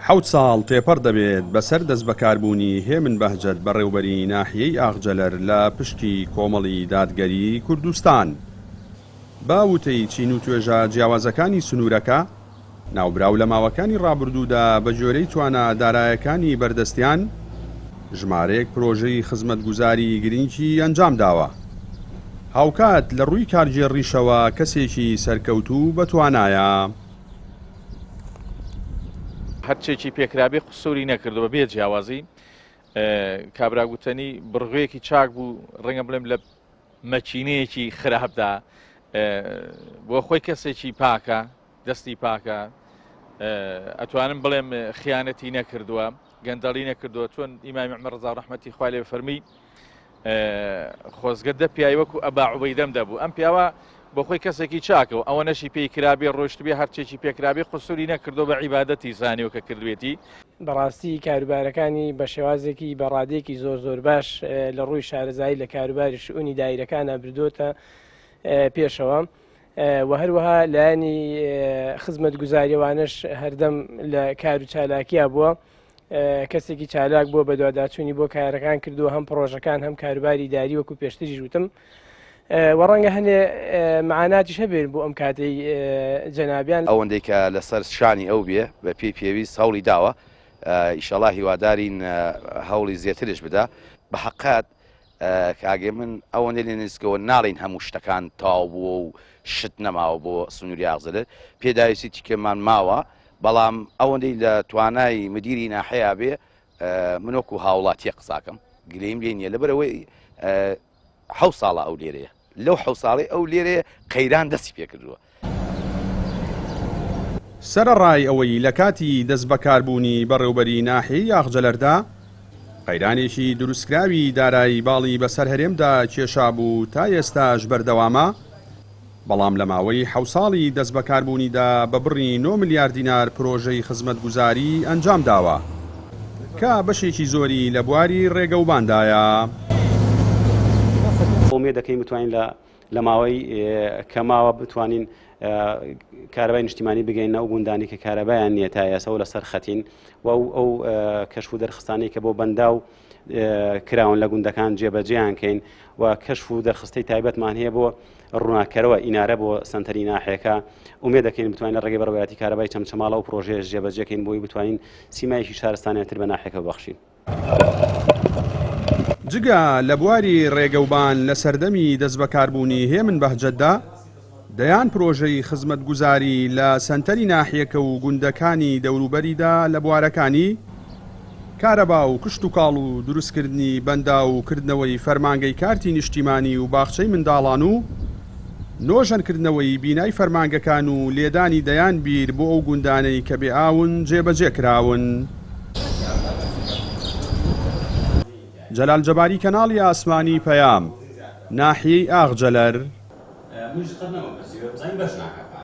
حەوت ساڵ تێپەڕ دەبێت بەسەر دەست بەکاربوونی هێمن بەهجەت بەڕێوەبەری ناحیەی ئاغجەلەر لە پشتی کۆمەڵی دادگەری کوردستان. با وتەی چین و توێژە جیاوازەکانی سنوورەکە ناوبراو لە ماوەکانی ڕابردوودا بە جۆرەی توانە دارایەکانی بەردەستیان ژمارەیەک پرۆژەی خزمەتگوزاری گرنگی ئەنجام داوە. هاوکات لە ڕووی کارژێڕیشەوە کەسێکی سەرکەوتوو بەتوانایە هەرچێکی پێکرابێ قسووری نەکردەوە بێ جیاوازی کابراگوتنی بڕغوەیەکی چاک بوو ڕەنگە بڵێم لە مەچینەیەکی خراپدا بۆ خۆی کەسێکی پاکە دەستی پاکە ئەتوانم بڵێم خیانەتی نەکردووە گەندەڵی نەکردووە چۆن ئیمامی عومەر ڕەزا ڕەحمەتی خوای لێ فەرمی خۆزگە دە پیاوی وەکو ئەبا عوبەیدەم دەبوو ئەم پیاوە بۆ خۆی کەسێکی چاکە و ئەوە نەشی پێی کرابێ ڕۆشتبێ هەرچێکی پێکرابێ قسووری نەکردو بە عیبادەتی زانیوە کە کردوێتی. بەڕاستی کاروبارەکانی بە شێوازێکی بەڕادێکی زۆر باش لە ڕووی شارەزایی لە کاروباری شئونی دایرەکانە بردوتە پێشەوە و هەروەها لایەنی خزمەتگوزاریەوانش هەردەم لە کار و چالاکیە بووە کەسێکی چالاک بووە بە دوواداچوونی بۆ کارەکان کردووە هەم پرۆژەکان هەم کاروباری داری وەکو پێشتری ژوتم وەڕەنگە هەنێ معاناتیش هەبێت بۆ ئەم کاتەی جەنابیان ئەوەندەی کە لەسەر شانی ئەو بێ بە پێی پێویست هەوڵی داوە ئیشەڵا هیوادارین هەوڵی زیاترش بدا بە حەقات کاگێ من ئەوەندەی لێ نزیکەوە ناڵین هەموو شتەکان تاو بووە و شت نەماوە بۆ سنووری ئاغجەلەر پێداویستی تیکەمان ماوە بەڵام ئەوەندەی لە توانای مدیری ناحەیە بێ من وەکو هاوڵاتیە قساکەم گلەیم لێ نییە لەبەرەوەی حەو ساڵە ئەو لێرەیە لەو حەو ساڵی ئەو لێرەیە قەیران دەستی پێکردووە. سەرەڕای ئەوەی لە کاتی دەست بەکاربوونی بەڕێوەبەری ناحیەی ئاغجەلەردا قەیرانێکی دروستکراوی دارایی باڵی بەسەر هەرێمدا کێشا بوو تا ئێستاش بەردەوامە بەڵام لە ماوەی حەو ساڵی دەست بەکاربوونیدا بە بڕی 9 ملیار دینار پرۆژەی خزمەتگوزاری ئەنجام داوە کە بەشێکی زۆری لە بواری ڕێگەوباندایە. ئومێد دەکەین بتوانین لە ماوەی کەماوە بتوانین کارەبای نیشتیمانی بگەین ئەو گوندانی کە کارەبایان نییە تا ئێستا و لەسەر خەتین و ئەو کەشف و دەرخستانەی کە بۆ بەندا و کراون لە گوندەکان جێبەجێیان کەین و کەشف و دەرخستەی تایبەتمان هەیە بۆ ڕووناکەرەوە ئینارە بۆ سنتەری ناحەیەەکە ئومێد دەکەین بتوانین لە ڕێگەی بەڕێوەتی کارەبای چەمچەماڵە و پرۆژێش جێبەجێکەین بۆی بتوانین سیمایەکی شارستانیەتر بە ناحەیەکە ببەخشین. جگە لە بواری ڕێگەوبان لە سەردەمی دەست بەکاربوونی هێمن بەهجەتدا دەیان پرۆژەی خزمەتگوزاری لە سەنتەری ناحیەکە و گوندەکانی دەوروبەریدا لە بوارەکانی کارەبا و کشت و کاڵ و دروستکردنی بەندا و کردنەوەی فەرمانگەی کارتی نیشتیمانی و باخچەی منداڵان و نۆژەنکردنەوەی بینای فەرمانگەکان و لێدانی دەیان بیر بۆ ئەو گوندانەی کە بێ ئاون جێبەجێ کراون. جەلال جەباری کەناڵی ئاسمانی پەیام ناحیەی ئاغجەلەر